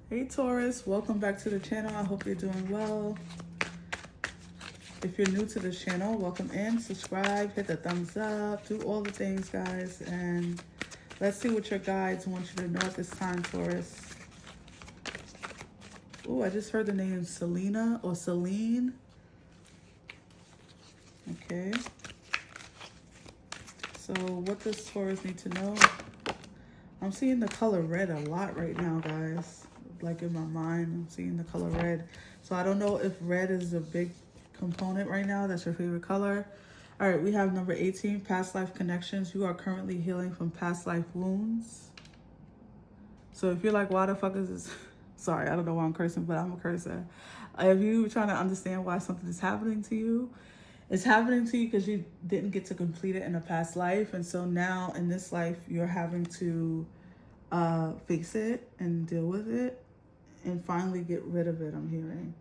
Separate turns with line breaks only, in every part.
Hey Taurus, welcome back to the channel. I hope you're doing well. If you're new to this channel, welcome in, subscribe, hit the thumbs up, do all the things, guys. And let's see what your guides want you to know at this time, Taurus. Oh, I just heard the name Selena or Celine. Okay. So what does Taurus need to know? I'm seeing the color red a lot right now, guys. Like in my mind, I'm seeing the color red. So I don't know if red is a big component right now. That's your favorite color. All right, we have number 18, past life connections. You are currently healing from past life wounds. So if you're like, why the fuck is this? Sorry, I don't know why I'm cursing, but I'm a cursor. If you're trying to understand why something is happening to you, it's happening to you because you didn't get to complete it in a past life. And so now in this life, you're having to face it and deal with it and finally get rid of it, I'm hearing.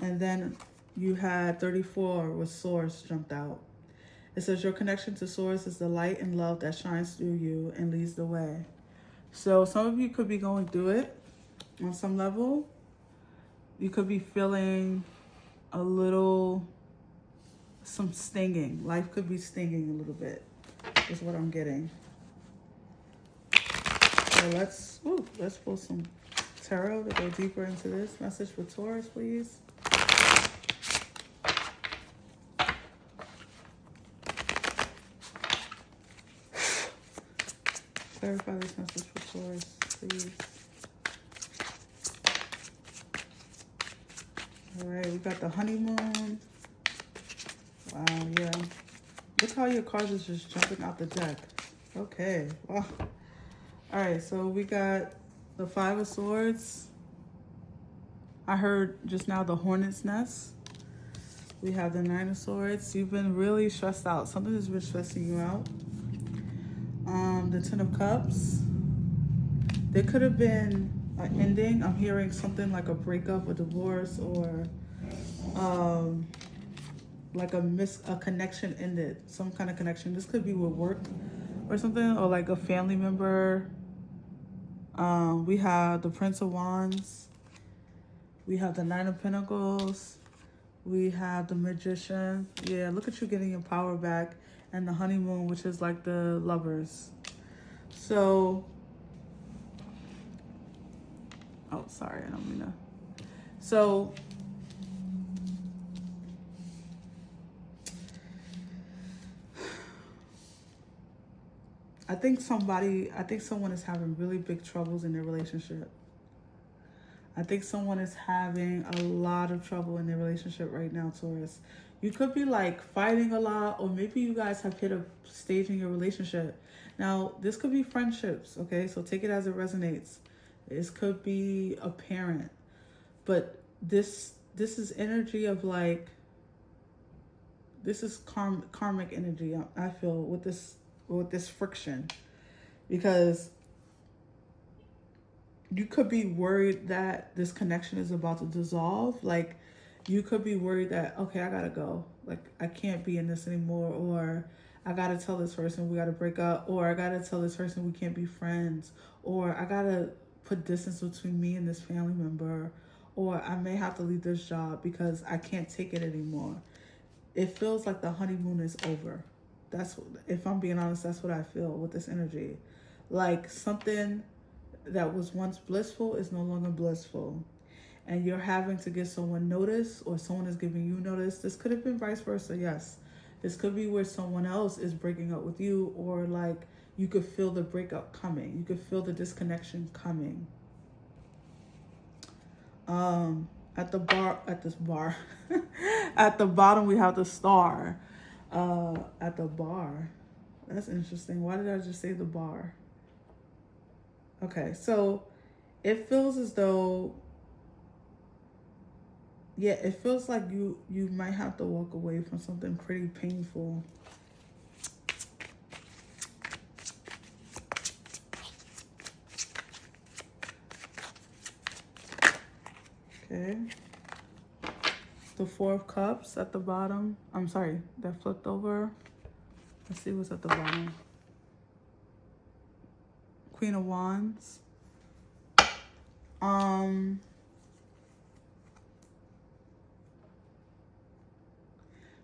And then you had 34 with Source jumped out. It says your connection to Source is the light and love that shines through you and leads the way. So some of you could be going through it on some level. You could be feeling a little, some stinging. Life could be stinging a little bit, is what I'm getting. So let's pull some tarot to go deeper into this. Message for Taurus, please. Clarify this message for Taurus, please. All right, we got the honeymoon. Wow, yeah. Look how your cards is just jumping out the deck. Okay, wow. All right, so we got the Five of Swords. I heard just now the Hornet's Nest. We have the Nine of Swords. You've been really stressed out. Something has been stressing you out. The Ten of Cups. There could have been an ending. I'm hearing something like a breakup, a divorce, or like a connection ended. Some kind of connection. This could be with work or something, or like a family member. We have the Prince of Wands. We have the Nine of Pentacles. We have the Magician. Yeah, look at you getting your power back. And the honeymoon, which is like the lovers. So, oh, sorry, I don't mean to. So, I think someone is having really big troubles in their relationship. I think someone is having a lot of trouble in their relationship right now, Taurus. You could be like fighting a lot, or maybe you guys have hit a stage in your relationship. Now, this could be friendships, okay? So take it as it resonates. This could be a parent. But this is energy of like, this is karmic energy, I feel, with this friction. Because you could be worried that this connection is about to dissolve. Like, you could be worried that, okay, I gotta go. Like, I can't be in this anymore. Or I gotta tell this person we gotta break up. Or I gotta tell this person we can't be friends. Or I gotta put distance between me and this family member. Or I may have to leave this job because I can't take it anymore. It feels like the honeymoon is over. If I'm being honest, that's what I feel with this energy. Like, something that was once blissful is no longer blissful. And you're having to give someone notice, or someone is giving you notice. This could have been vice versa, yes. This could be where someone else is breaking up with you, or like you could feel the breakup coming. You could feel the disconnection coming. At the bottom we have the Star. At the bar. That's interesting. Why did I just say the bar? Okay, so it feels as though, yeah, it feels like you might have to walk away from something pretty painful. Okay. The Four of Cups at the bottom. I'm sorry, that flipped over. Let's see what's at the bottom. Queen of Wands.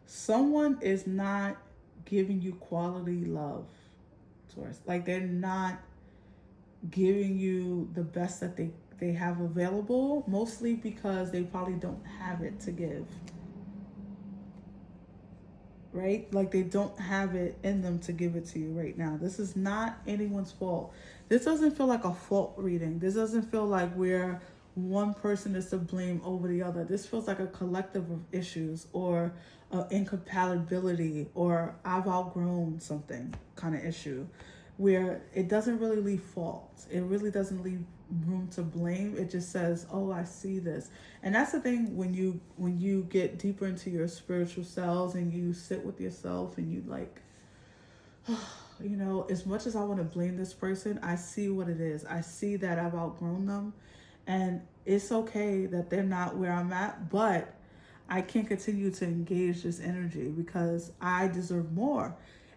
Someone is not giving you quality love, Taurus. Like they're not giving you the best that they have available, mostly because they probably don't have it to give. Right? Like they don't have it in them to give it to you right now. This is not anyone's fault. This doesn't feel like a fault reading. This doesn't feel like where one person is to blame over the other. This feels like a collective of issues or incompatibility or I've outgrown something kind of issue where it doesn't really leave fault. It really doesn't leave room to blame. It just says, oh, I see this. And that's the thing when you get deeper into your spiritual selves and you sit with yourself and you like, you know, as much as I want to blame this person, I see what it is. I see that I've outgrown them and it's okay that they're not where I'm at, but I can't continue to engage this energy because I deserve more.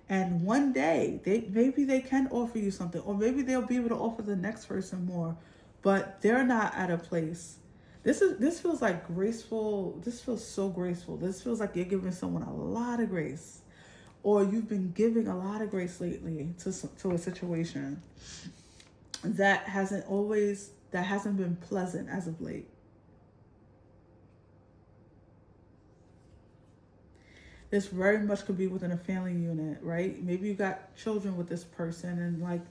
And one day, maybe they can offer you something, or maybe they'll be able to offer the next person more, but they're not at a place. This feels like graceful. This feels so graceful. This feels like you're giving someone a lot of grace, or you've been giving a lot of grace lately to a situation that hasn't been pleasant as of late. This very much could be within a family unit, right? Maybe you got children with this person and like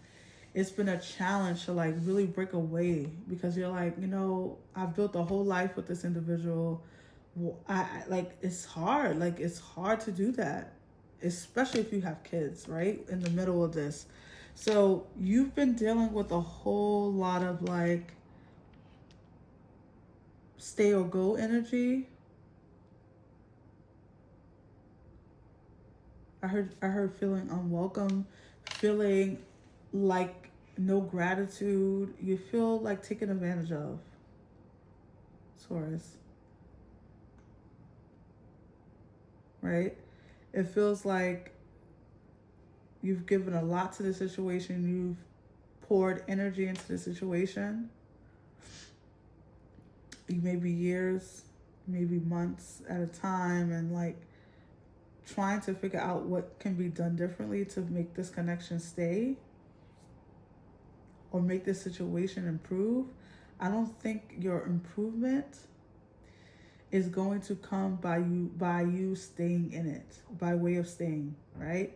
it's been a challenge to like really break away because you're like, you know, I've built a whole life with this individual. I like it's hard. Like it's hard to do that, especially if you have kids, right? In the middle of this. So you've been dealing with a whole lot of like stay or go energy. I heard feeling unwelcome, feeling like no gratitude. You feel like taken advantage of, Taurus. Right? It feels like you've given a lot to the situation. You've poured energy into the situation. Maybe years, maybe months at a time, and like trying to figure out what can be done differently to make this connection stay or make this situation improve. I don't think your improvement is going to come by you staying in it, by way of staying, right?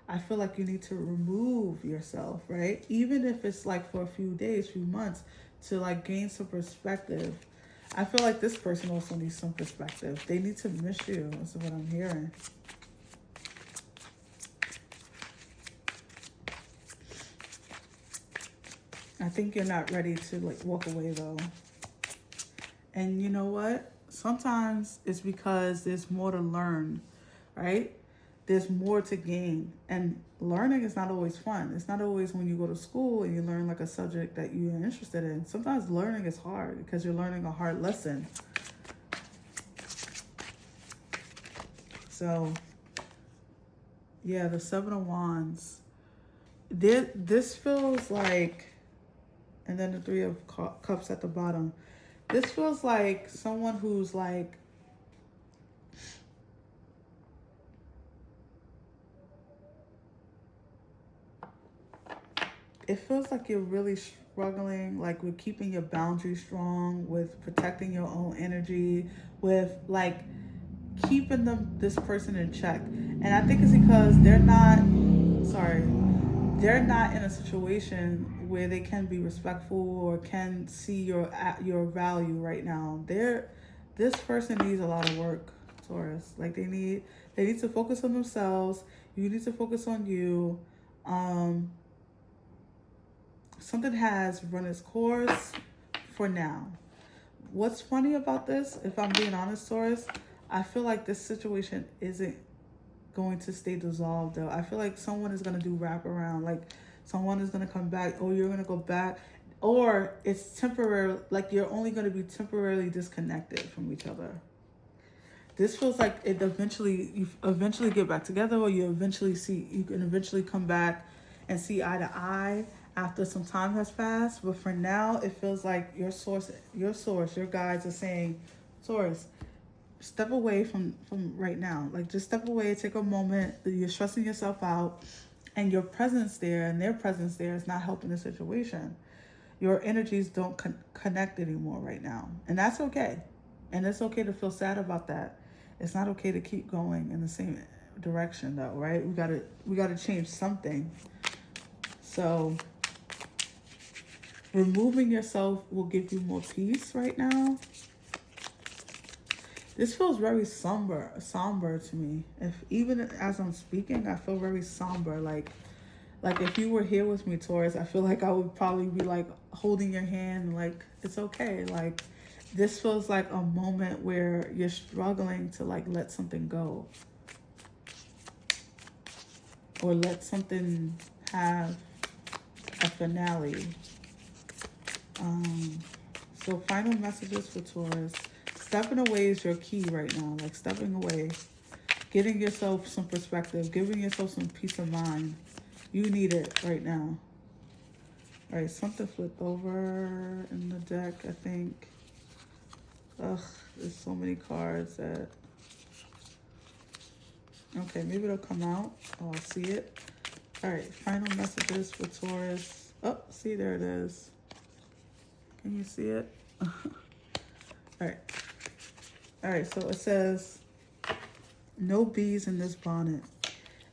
I feel like you need to remove yourself, right? Even if it's like for a few days, few months, to like gain some perspective. I feel like this person also needs some perspective. They need to miss you, is what I'm hearing. I think you're not ready to like walk away though. And you know what? Sometimes it's because there's more to learn, right? There's more to gain. And learning is not always fun. It's not always when you go to school and you learn like a subject that you're interested in. Sometimes learning is hard because you're learning a hard lesson. So, yeah, the Seven of Wands. This feels like, and then the Three of Cups at the bottom. This feels like someone who's like, it feels like you're really struggling, like with keeping your boundaries strong, with protecting your own energy, with like keeping this person in check. And I think it's because they're not in a situation where they can be respectful or can see your value right now. This person needs a lot of work, Taurus. Like they need to focus on themselves. You need to focus on you. Something has run its course for now. What's funny about this, if I'm being honest, Taurus, I feel like this situation isn't going to stay dissolved though. I feel like someone is going to do wraparound, like someone is going to come back, or you're going to go back, or it's temporary, like you're only going to be temporarily disconnected from each other. This feels like you eventually get back together, or you can eventually come back and see eye to eye. after some time has passed. But for now, it feels like your source, your guides are saying, Taurus, step away from right now. Like, just step away, take a moment. You're stressing yourself out, and your presence there and their presence there is not helping the situation. Your energies don't connect anymore right now, and that's okay. And it's okay to feel sad about that. It's not okay to keep going in the same direction, though, right? We gotta change something. So removing yourself will give you more peace right now. This feels very somber to me. If even as I'm speaking, I feel very somber. Like if you were here with me, Taurus, I feel like I would probably be like holding your hand, like it's okay. Like this feels like a moment where you're struggling to like let something go, or let something have a finale. So final messages for Taurus. Stepping away is your key right now. Like stepping away, getting yourself some perspective, giving yourself some peace of mind. You need it right now. All right, something flipped over in the deck, I think. Ugh, there's so many cards that... Okay, maybe it'll come out. Oh, I'll see it. All right, final messages for Taurus. Oh, see, there it is. Can you see it? All right. All right, so it says, no bees in this bonnet.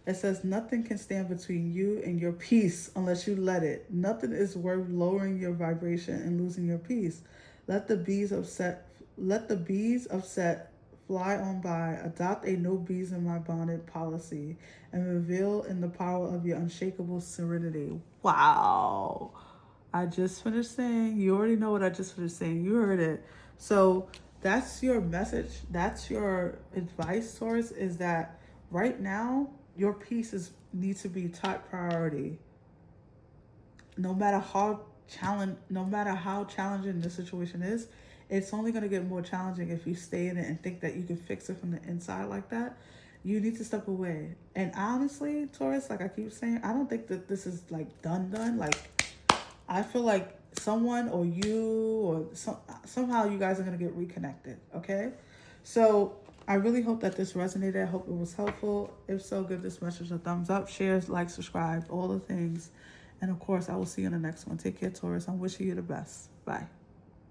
It says, nothing can stand between you and your peace unless you let it. Nothing is worth lowering your vibration and losing your peace. Let the bees upset fly on by. Adopt a no bees in my bonnet policy and reveal in the power of your unshakable serenity. Wow. I just finished saying, you already know what I just finished saying. You heard it. So that's your message. That's your advice, Taurus, is that right now, your peace needs to be top priority. No matter how challenging the situation is, it's only going to get more challenging if you stay in it and think that you can fix it from the inside like that. You need to step away. And honestly, Taurus, like I keep saying, I don't think that this is like done. Like, I feel like someone or you or somehow you guys are going to get reconnected, okay? So I really hope that this resonated. I hope it was helpful. If so, give this message a thumbs up, share, like, subscribe, all the things. And of course, I will see you in the next one. Take care, Taurus. I'm wishing you the best. Bye.